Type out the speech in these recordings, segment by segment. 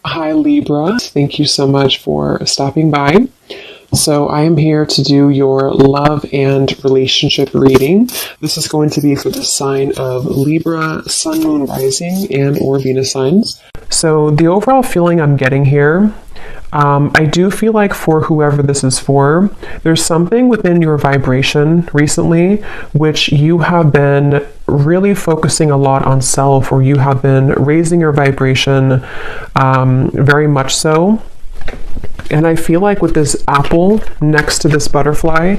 Hi Libra, thank you so much for stopping by. So I am here to do your love and relationship reading. This is going to be for the sign of Libra, Sun, Moon, Rising, and or Venus signs. So the overall feeling I'm getting here, I do feel like for whoever this is for, there's something within your vibration recently which you have been really focusing a lot on self, or you have been raising your vibration very much so. And I feel like with this apple next to this butterfly,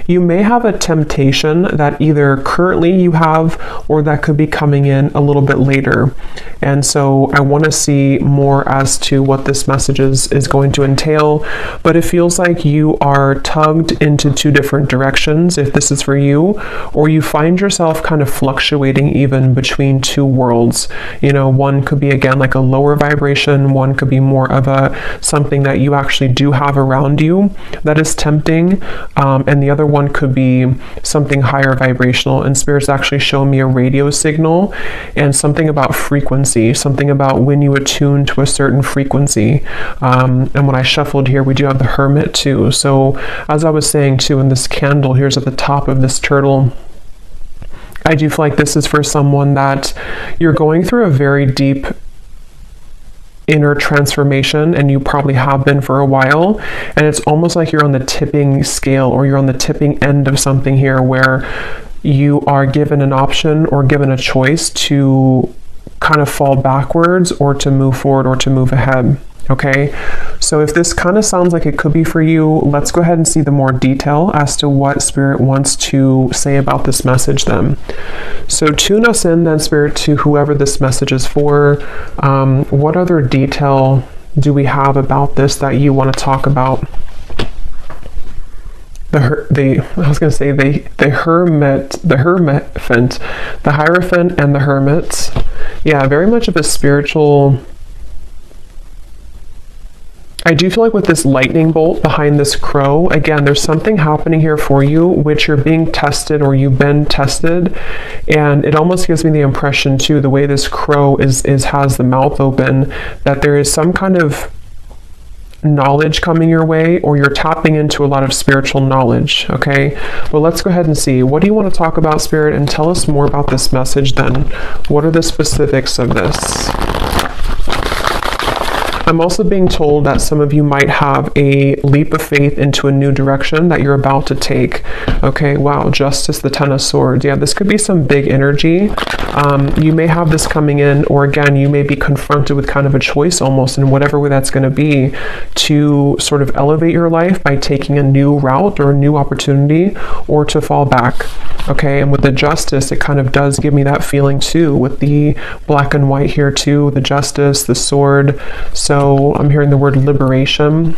you may have a temptation that either currently you have or that could be coming in a little bit later. And so I want to see more as to what this message is going to entail. But it feels like you are tugged into two different directions if this is for you, or you find yourself kind of fluctuating even between two worlds. You know, one could be again like a lower vibration, one could be more of a something that you actually do have around you that is tempting, and the other one could be something higher vibrational. And Spirit's actually shown me a radio signal and something about frequency, something about when you attune to a certain frequency. And when I shuffled here, we do have the Hermit too. So as I was saying too, in this candle here's at the top of this turtle, I do feel like this is for someone that you're going through a very deep inner transformation, and you probably have been for a while, and it's almost like you're on the tipping scale, or you're on the tipping end of something here where you are given an option or given a choice to kind of fall backwards or to move forward or to move ahead. Okay, so if this kind of sounds like it could be for you, let's go ahead and see the more detail as to what Spirit wants to say about this message then. So tune us in then, Spirit, to whoever this message is for. What other detail do we have about this that you want to talk about? The Hierophant and the Hermit. Yeah, very much of a spiritual. I do feel like with this lightning bolt behind this crow, again, there's something happening here for you, which you're being tested, or you've been tested. And it almost gives me the impression too, the way this crow has the mouth open, that there is some kind of knowledge coming your way, or you're tapping into a lot of spiritual knowledge. Okay, well, let's go ahead and see. What do you want to talk about, Spirit? And tell us more about this message then. What are the specifics of this? I'm also being told that some of you might have a leap of faith into a new direction that you're about to take. Okay, wow, Justice, the Ten of Swords. Yeah, this could be some big energy. You may have this coming in, or again, you may be confronted with kind of a choice almost, in whatever way that's going to be, to sort of elevate your life by taking a new route or a new opportunity, or to fall back. Okay, and with the Justice, it kind of does give me that feeling too, with the black and white here too, the Justice, the Sword. So I'm hearing the word liberation.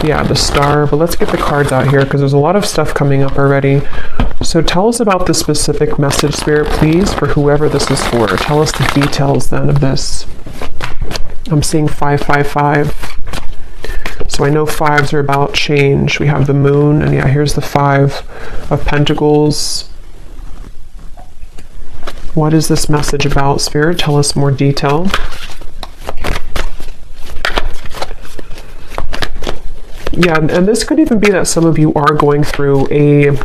Yeah, the Star. But let's get the cards out here, because there's a lot of stuff coming up already. So tell us about the specific message, Spirit, please, for whoever this is for. Tell us the details then of this. I'm seeing 555. So I know fives are about change. We have the Moon, and yeah, here's the Five of Pentacles. What is this message about, Spirit? Tell us more detail. Yeah, and this could even be that some of you are going through a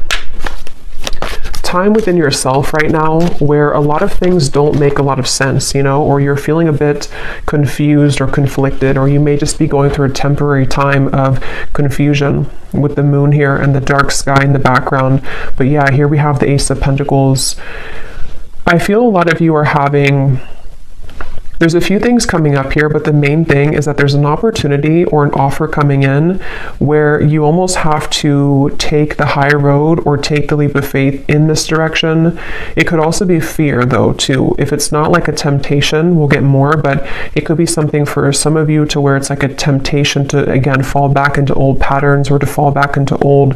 time within yourself right now where a lot of things don't make a lot of sense, you know, or you're feeling a bit confused or conflicted, or you may just be going through a temporary time of confusion with the Moon here and the dark sky in the background. But yeah, here we have the Ace of Pentacles. I feel a lot of you are having... There's a few things coming up here, but the main thing is that there's an opportunity or an offer coming in where you almost have to take the high road or take the leap of faith in this direction. It could also be fear though too. If it's not like a temptation, we'll get more, but it could be something for some of you to where it's like a temptation to, again, fall back into old patterns, or to fall back into old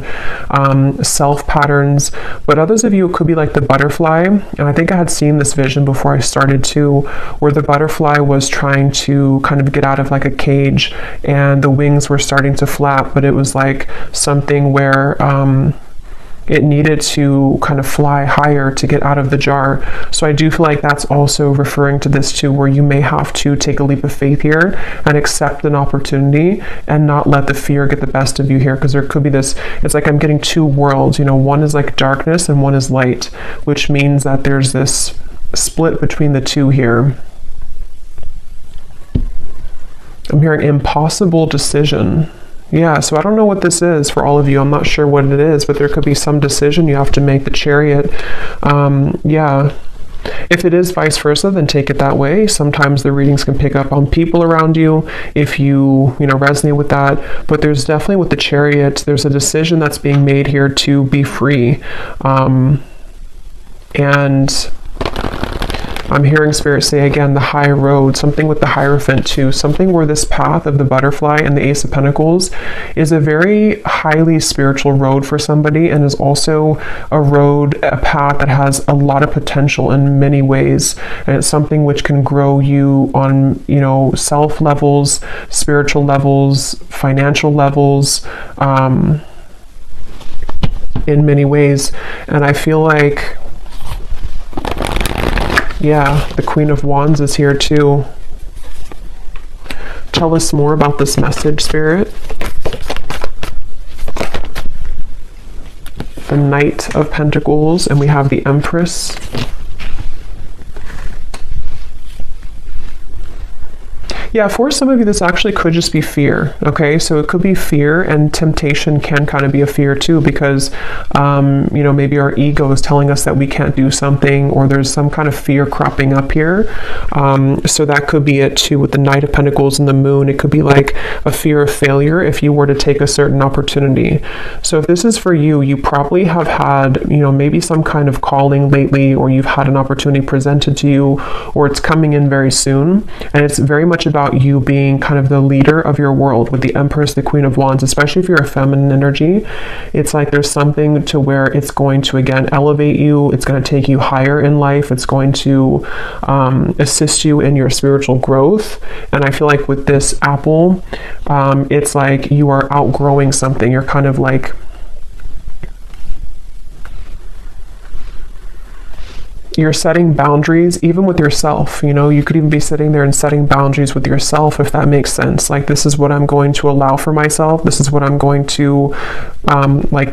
self patterns. But others of you, it could be like the butterfly. And I think I had seen this vision before I started too, where the butterfly was trying to kind of get out of like a cage, and the wings were starting to flap, but it was like something where it needed to kind of fly higher to get out of the jar. So I do feel like that's also referring to this too, where you may have to take a leap of faith here and accept an opportunity and not let the fear get the best of you here, because there could be this, it's like I'm getting two worlds, you know, one is like darkness and one is light, which means that there's this split between the two here. I'm hearing impossible decision. Yeah, so I don't know what this is for all of you. I'm not sure what it is, but there could be some decision you have to make, the Chariot. Yeah. If it is vice versa, then take it that way. Sometimes the readings can pick up on people around you if you resonate with that. But there's definitely with the Chariot, there's a decision that's being made here to be free. And I'm hearing Spirit say again, the high road, something with the Hierophant too, something where this path of the butterfly and the Ace of Pentacles is a very highly spiritual road for somebody, and is also a road, a path that has a lot of potential in many ways. And it's something which can grow you on, self levels, spiritual levels, financial levels, in many ways. And I feel like, yeah, the Queen of Wands is here too. Tell us more about this message, Spirit. The Knight of Pentacles, and we have the Empress. Yeah, for some of you, this actually could just be fear, okay? So it could be fear, and temptation can kind of be a fear too, because, maybe our ego is telling us that we can't do something, or there's some kind of fear cropping up here. So that could be it too with the Knight of Pentacles and the Moon. It could be like a fear of failure if you were to take a certain opportunity. So if this is for you, you probably have had, maybe some kind of calling lately, or you've had an opportunity presented to you, or it's coming in very soon. And it's very much about you being kind of the leader of your world with the Empress, the Queen of Wands, especially if you're a feminine energy. It's like there's something to where it's going to, again, elevate you. It's going to take you higher in life. It's going to assist you in your spiritual growth. And I feel like with this apple, it's like you are outgrowing something. You're kind of like, you're setting boundaries even with yourself. You could even be sitting there and setting boundaries with yourself, if that makes sense. Like, this is what I'm going to allow for myself. This is what I'm going to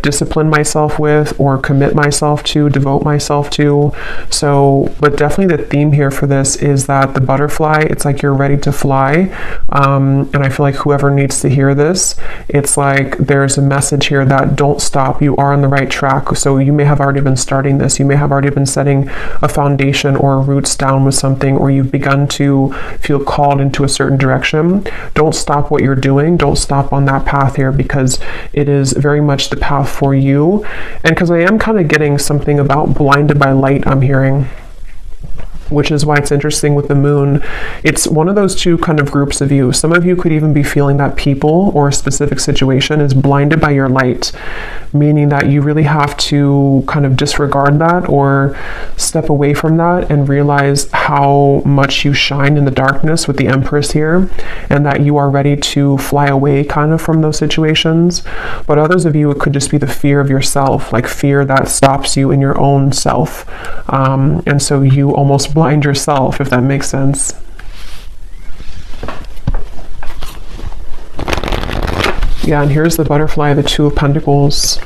discipline myself with, or commit myself to, devote myself to. So, but definitely the theme here for this is that the butterfly, it's like you're ready to fly. And I feel like whoever needs to hear this, it's like there's a message here that don't stop. You are on the right track. So you may have already been starting this. You may have already been setting a foundation or roots down with something, or you've begun to feel called into a certain direction. Don't stop what you're doing. Don't stop on that path here, because it is very much the path for you. And because I am kind of getting something about blinded by light, I'm hearing, which is why it's interesting with the Moon. It's one of those two kind of groups of you. Some of you could even be feeling that people or a specific situation is blinded by your light, meaning that you really have to kind of disregard that or step away from that and realize how much you shine in the darkness with the Empress here, and that you are ready to fly away kind of from those situations. But others of you, it could just be the fear of yourself, like fear that stops you in your own self. And so you almost blind yourself, if that makes sense. Yeah, and here's the butterfly, the Two of Pentacles.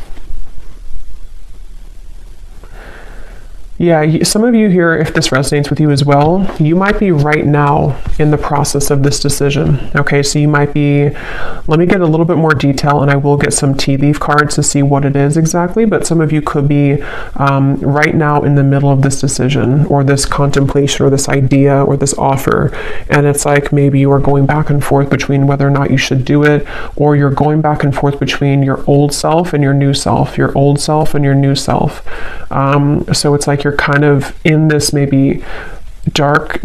Yeah, some of you here, if this resonates with you as well, you might be right now in the process of this decision. Okay, so you might be, let me get a little bit more detail, and I will get some tea leaf cards to see what it is exactly, but some of you could be right now in the middle of this decision, or this contemplation, or this idea, or this offer. And it's like maybe you are going back and forth between whether or not you should do it, or you're going back and forth between your old self and your new self, your old self and your new self. So it's like you're kind of in this maybe dark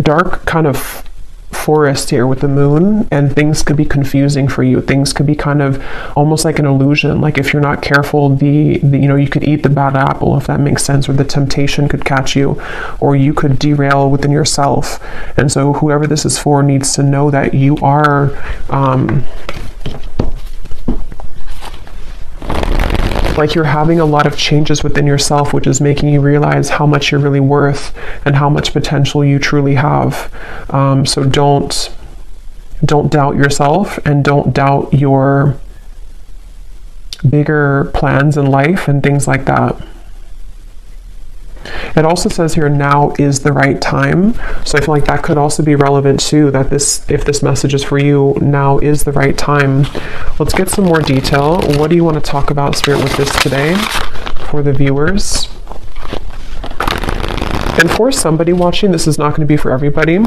kind of forest here with the Moon, and things could be confusing for you. Things could be kind of almost like an illusion. Like if you're not careful, you could eat the bad apple, if that makes sense, or the temptation could catch you, or you could derail within yourself. And so whoever this is for needs to know that you are like you're having a lot of changes within yourself, which is making you realize how much you're really worth and how much potential you truly have. So don't doubt yourself, and don't doubt your bigger plans in life and things like that. It also says here, now is the right time. So I feel like that could also be relevant too, that if this message is for you, now is the right time. Let's get some more detail. What do you want to talk about, Spirit, with this today for the viewers? And for somebody watching, this is not going to be for everybody.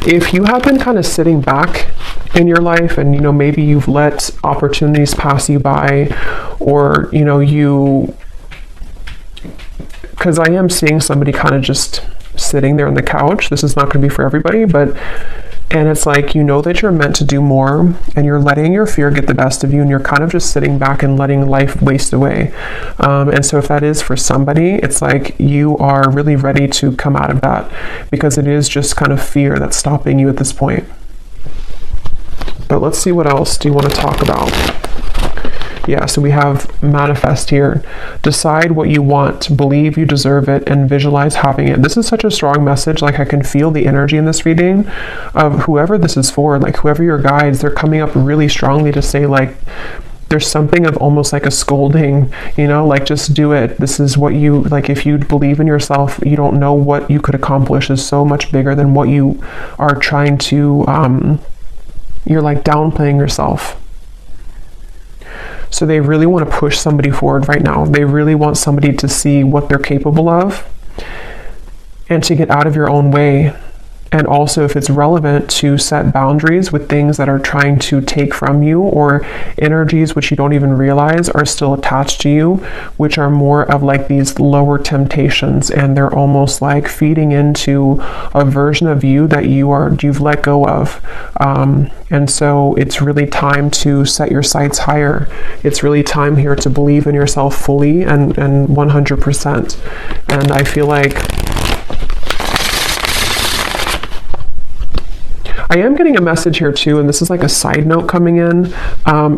If you have been kind of sitting back in your life, and maybe you've let opportunities pass you by, or because I am seeing somebody kind of just sitting there on the couch. This is not going to be for everybody, and it's like, that you're meant to do more, and you're letting your fear get the best of you, and you're kind of just sitting back and letting life waste away. And so if that is for somebody, it's like you are really ready to come out of that, because it is just kind of fear that's stopping you at this point. But let's see, what else do you want to talk about? Yeah, so we have manifest here. Decide what you want, believe you deserve it, and visualize having it. This is such a strong message. Like, I can feel the energy in this reading of whoever this is for, like whoever your guides, they're coming up really strongly to say, like, there's something of almost like a scolding, like, just do it. This is what you, like, if you believe in yourself, you don't know what you could accomplish is so much bigger than what you are trying to, you're like downplaying yourself. So they really want to push somebody forward right now. They really want somebody to see what they're capable of and to get out of your own way. And also, if it's relevant, to set boundaries with things that are trying to take from you, or energies which you don't even realize are still attached to you, which are more of like these lower temptations, and they're almost like feeding into a version of you that you've let go of. And so it's really time to set your sights higher. It's really time here to believe in yourself fully and 100%. And I feel like I am getting a message here too, and this is like a side note coming in.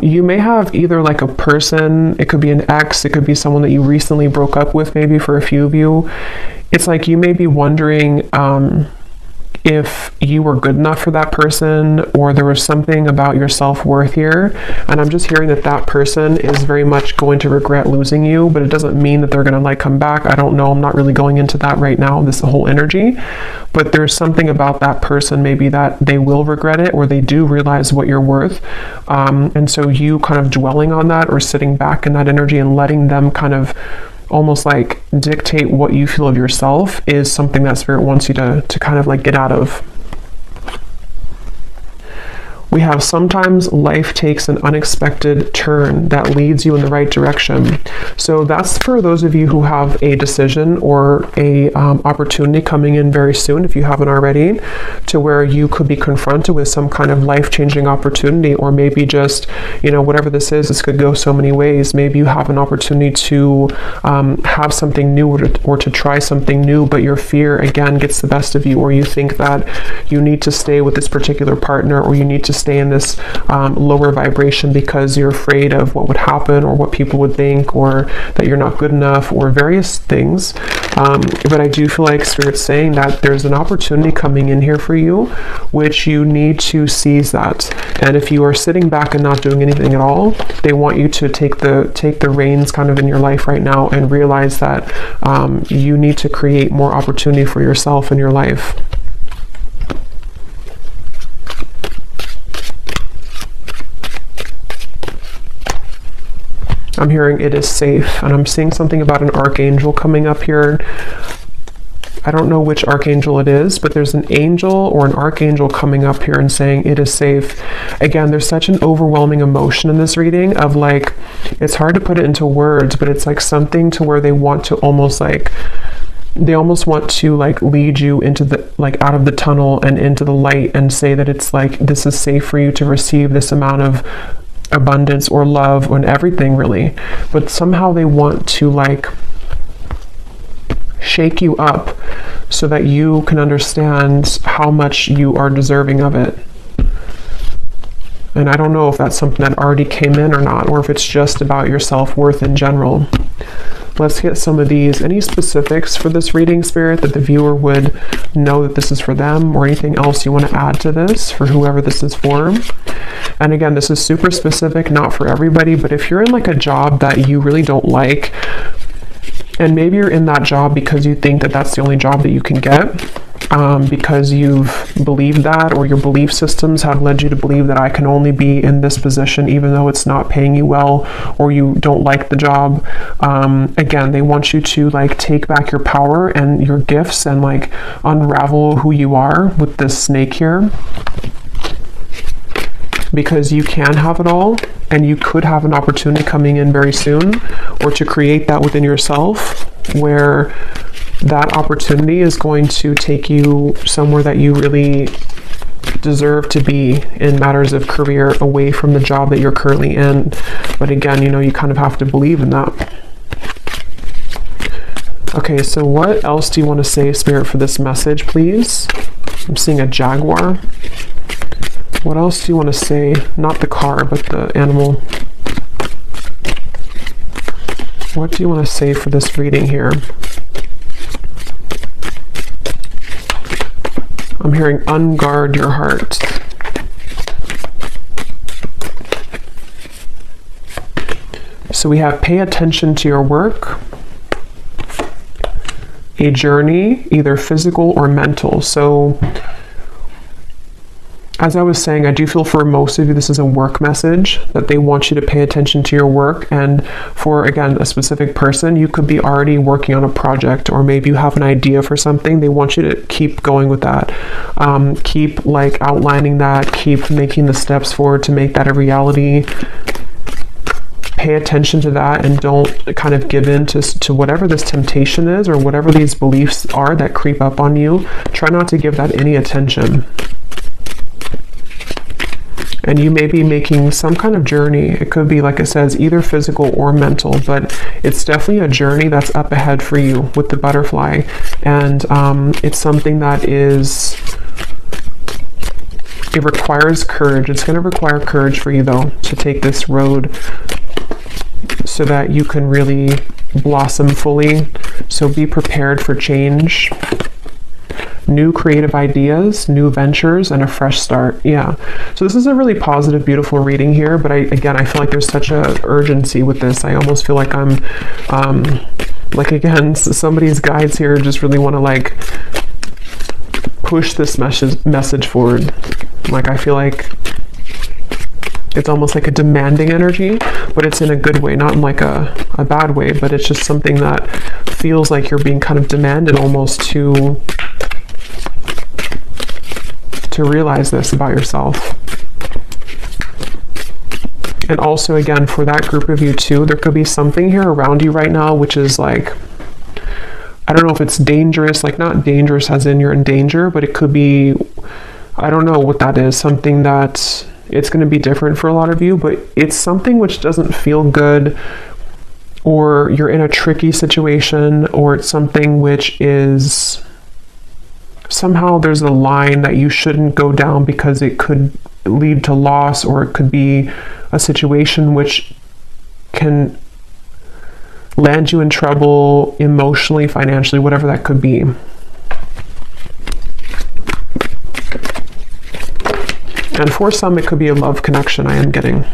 You may have either like a person, it could be an ex, it could be someone that you recently broke up with, maybe for a few of you. It's like you may be wondering if you were good enough for that person, or there was something about your self-worth here. And I'm just hearing that that person is very much going to regret losing you, but it doesn't mean that they're going to like come back. I don't know. I'm not really going into that right now, this whole energy, but there's something about that person, maybe that they will regret it, or they do realize what you're worth. And so you kind of dwelling on that, or sitting back in that energy and letting them kind of almost like dictate what you feel of yourself, is something that Spirit wants you to kind of like get out of. We have sometimes life takes an unexpected turn that leads you in the right direction. So that's for those of you who have a decision or a opportunity coming in very soon, if you haven't already, to where you could be confronted with some kind of life-changing opportunity, or maybe just, whatever this is, this could go so many ways. Maybe you have an opportunity to have something new, or to try something new, but your fear again gets the best of you, or you think that you need to stay with this particular partner, or you need to stay in this lower vibration because you're afraid of what would happen, or what people would think, or that you're not good enough, or various things. But I do feel like Spirit's saying that there's an opportunity coming in here for you, which you need to seize that. And if you are sitting back and not doing anything at all, they want you to take the reins kind of in your life right now, and realize that you need to create more opportunity for yourself in your life. I'm hearing it is safe, and I'm seeing something about an archangel coming up here. I don't know which archangel it is, but there's an angel or an archangel coming up here and saying it is safe. Again, there's such an overwhelming emotion in this reading of like, it's hard to put it into words, but it's like something to where they want to almost like, they almost want to like lead you into the, like out of the tunnel and into the light, and say that it's like, this is safe for you to receive this amount of abundance or love and everything, really. But somehow they want to like shake you up so that you can understand how much you are deserving of it. And I don't know if that's something that already came in or not, or if it's just about your self-worth in general. Let's get some of these. Any specifics for this reading, Spirit, that the viewer would know that this is for them, or anything else you want to add to this for whoever this is for? And again, this is super specific, not for everybody, but if you're in like a job that you really don't like, and maybe you're in that job because you think that that's the only job that you can get, because you've believed that, or your belief systems have led you to believe that I can only be in this position even though it's not paying you well, or you don't like the job. Again, they want you to like take back your power and your gifts and like unravel who you are with this snake here, because you can have it all, and you could have an opportunity coming in very soon, or to create that within yourself where that opportunity is going to take you somewhere that you really deserve to be in matters of career, away from the job that you're currently in. But again, you know, you kind of have to believe in that. Okay, so what else do you want to say, Spirit, for this message, please? I'm seeing a jaguar. What else do you want to say? Not the car, but the animal. What do you want to say for this reading here? I'm hearing unguard your heart. So we have pay attention to your work, a journey, either physical or mental. So as I was saying, I do feel for most of you this is a work message, that they want you to pay attention to your work. And for, again, a specific person, you could be already working on a project, or maybe you have an idea for something. They want you to keep going with that. Keep like outlining that, keep making the steps forward to make that a reality. Pay attention to that, and don't kind of give in to whatever this temptation is, or whatever these beliefs are that creep up on you. Try not to give that any attention. And you may be making some kind of journey. It could be, like it says, either physical or mental, but it's definitely a journey that's up ahead for you with the butterfly. And it's something that it requires courage. It's going to require courage for you, though, to take this road so that you can really blossom fully. So be prepared for change. New creative ideas, new ventures, and a fresh start. Yeah. So this is a really positive, beautiful reading here. But I feel like there's such a urgency with this. I almost feel like I'm, like, again, somebody's guides here just really want to like push this message forward. Like, I feel like it's almost like a demanding energy, but it's in a good way, not in like a bad way, but it's just something that feels like you're being kind of demanded almost to realize this about yourself. And also, again, for that group of you too, there could be something here around you right now which is like, I don't know if it's dangerous, like not dangerous as in you're in danger, but it could be, I don't know what that is, something that it's going to be different for a lot of you, but it's something which doesn't feel good, or you're in a tricky situation, or it's something which is somehow there's a line that you shouldn't go down because it could lead to loss, or it could be a situation which can land you in trouble emotionally, financially, whatever that could be. And for some, it could be a love connection, I am getting.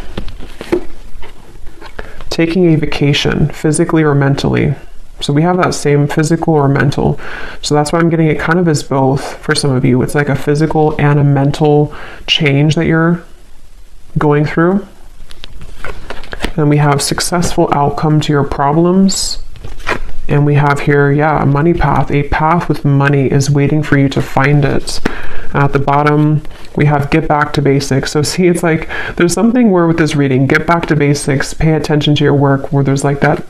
Taking a vacation, physically or mentally. So we have that same physical or mental. So that's why I'm getting it kind of as both for some of you. It's like a physical and a mental change that you're going through. And we have successful outcome to your problems. And we have here, yeah, a money path. A path with money is waiting for you to find it. And at the bottom, we have get back to basics. So see, it's like there's something where with this reading, get back to basics, pay attention to your work, where there's like that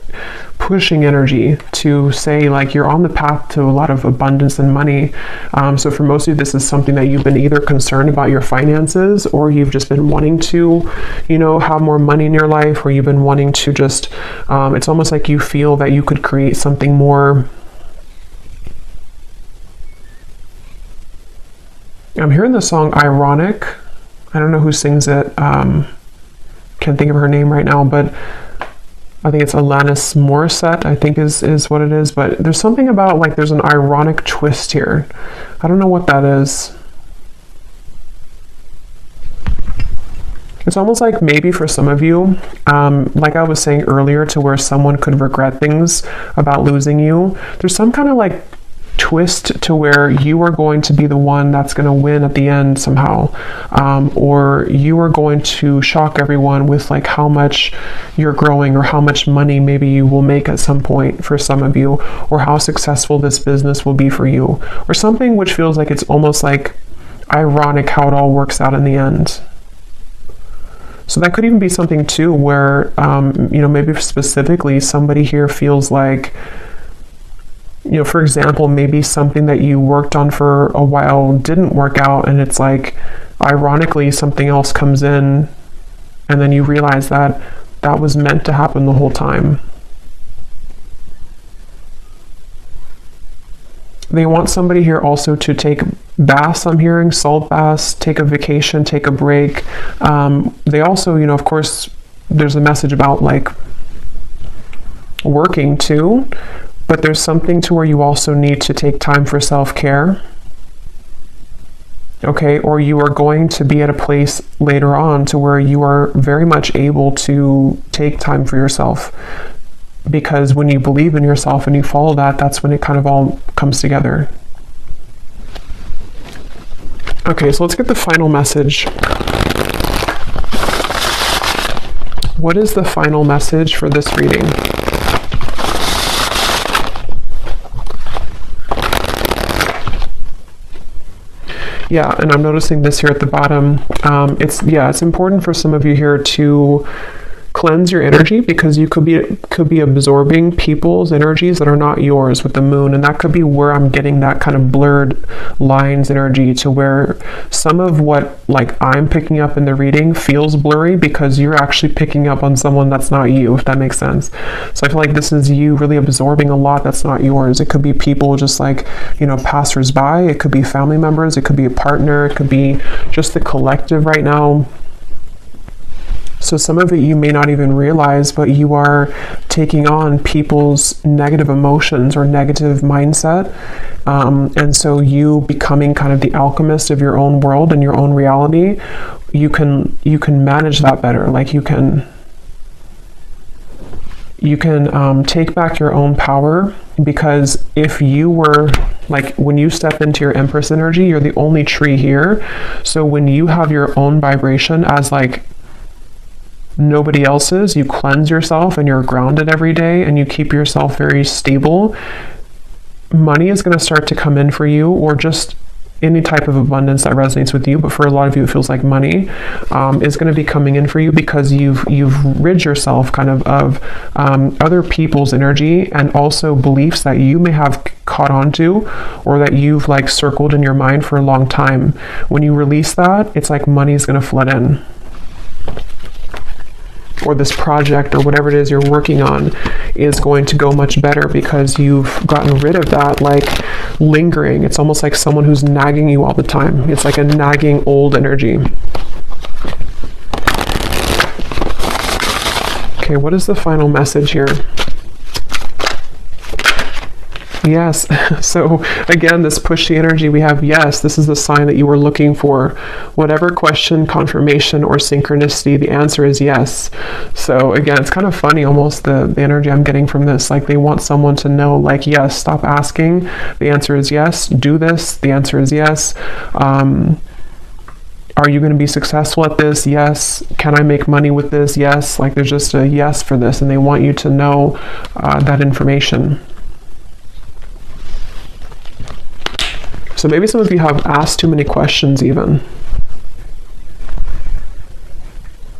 pushing energy to say like you're on the path to a lot of abundance and money. So for most of you, this is something that you've been either concerned about your finances, or you've just been wanting to, you know, have more money in your life, or you've been wanting to just, it's almost like you feel that you could create something more. I'm hearing the song Ironic. I don't know who sings it. Can't think of her name right now, but I think it's Alanis Morissette, I think is what it is. But there's something about like there's an ironic twist here. I don't know what that is. It's almost like maybe for some of you, like I was saying earlier, to where someone could regret things about losing you. There's some kind of like twist to where you are going to be the one that's going to win at the end somehow, or you are going to shock everyone with like how much you're growing, or how much money maybe you will make at some point for some of you, or how successful this business will be for you, or something which feels like it's almost like ironic how it all works out in the end. So that could even be something too where, maybe specifically somebody here feels like, for example, maybe something that you worked on for a while didn't work out, and it's like, ironically, something else comes in, and then you realize that that was meant to happen the whole time. They want somebody here also to take baths, I'm hearing, salt baths, take a vacation, take a break. They also, of course, there's a message about like working too, but there's something to where you also need to take time for self-care. Okay, or you are going to be at a place later on to where you are very much able to take time for yourself. Because when you believe in yourself and you follow that, that's when it kind of all comes together. Okay, so let's get the final message. What is the final message for this reading? Yeah, and I'm noticing this here at the bottom. It's important for some of you here to cleanse your energy, because you could be absorbing people's energies that are not yours with the moon, and that could be where I'm getting that kind of blurred lines energy, to where some of what like I'm picking up in the reading feels blurry because you're actually picking up on someone that's not you, if that makes sense. So I feel like this is you really absorbing a lot that's not yours. It could be people just like, passers-by, it could be family members, it could be a partner, it could be just the collective right now. So some of it you may not even realize, but you are taking on people's negative emotions or negative mindset. And so you becoming kind of the alchemist of your own world and your own reality, you can manage that better. Like you can take back your own power, because if you were like, when you step into your Empress energy, you're the only tree here. So when you have your own vibration as like nobody else's, you cleanse yourself and you're grounded every day and you keep yourself very stable, money is going to start to come in for you, or just any type of abundance that resonates with you. But for a lot of you, it feels like money is going to be coming in for you, because you've rid yourself kind of other people's energy, and also beliefs that you may have caught on to, or that you've like circled in your mind for a long time. When you release that, it's like money is going to flood in. Or this project or whatever it is you're working on is going to go much better, because you've gotten rid of that like lingering. It's almost like someone who's nagging you all the time. It's like a nagging old energy. Okay, what is the final message here? Yes. So again, this pushy energy, we have yes, this is the sign that you were looking for. Whatever question, confirmation, or synchronicity, the answer is yes. So again, it's kind of funny almost the energy I'm getting from this. Like they want someone to know, like, yes, stop asking. The answer is yes. Do this. The answer is yes. Are you going to be successful at this? Yes. Can I make money with this? Yes. Like there's just a yes for this, and they want you to know that information. So maybe some of you have asked too many questions even.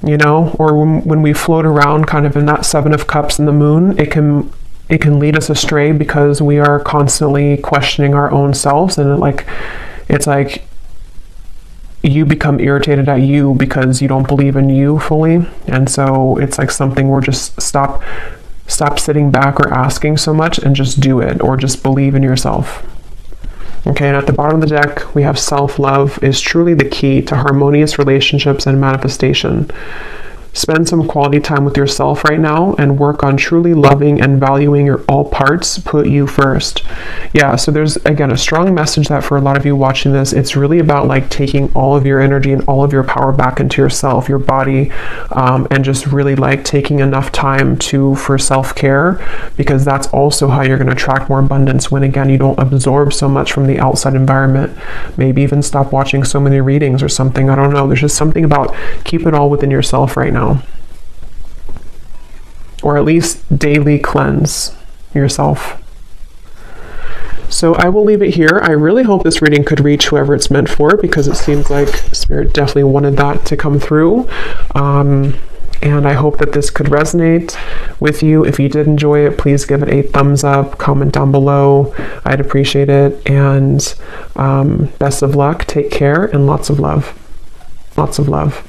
Or when we float around kind of in that Seven of Cups in the moon, it can lead us astray, because we are constantly questioning our own selves, and it's like you become irritated at you because you don't believe in you fully. And so it's like something where just stop sitting back or asking so much, and just do it, or just believe in yourself. Okay, and at the bottom of the deck, we have self-love is truly the key to harmonious relationships and manifestation. Spend some quality time with yourself right now and work on truly loving and valuing your all parts. Put you first. Yeah, so there's, again, a strong message that for a lot of you watching this, it's really about like taking all of your energy and all of your power back into yourself, your body, and just really like taking enough time for self-care, because that's also how you're going to attract more abundance when, again, you don't absorb so much from the outside environment. Maybe even stop watching so many readings or something. I don't know. There's just something about keep it all within yourself right now. Or at least daily cleanse yourself. So I will leave it here. I really hope this reading could reach whoever it's meant for, because it seems like Spirit definitely wanted that to come through. And I hope that this could resonate with you. If you did enjoy it, please give it a thumbs up, comment down below. I'd appreciate it. And best of luck, take care, and lots of love. Lots of love.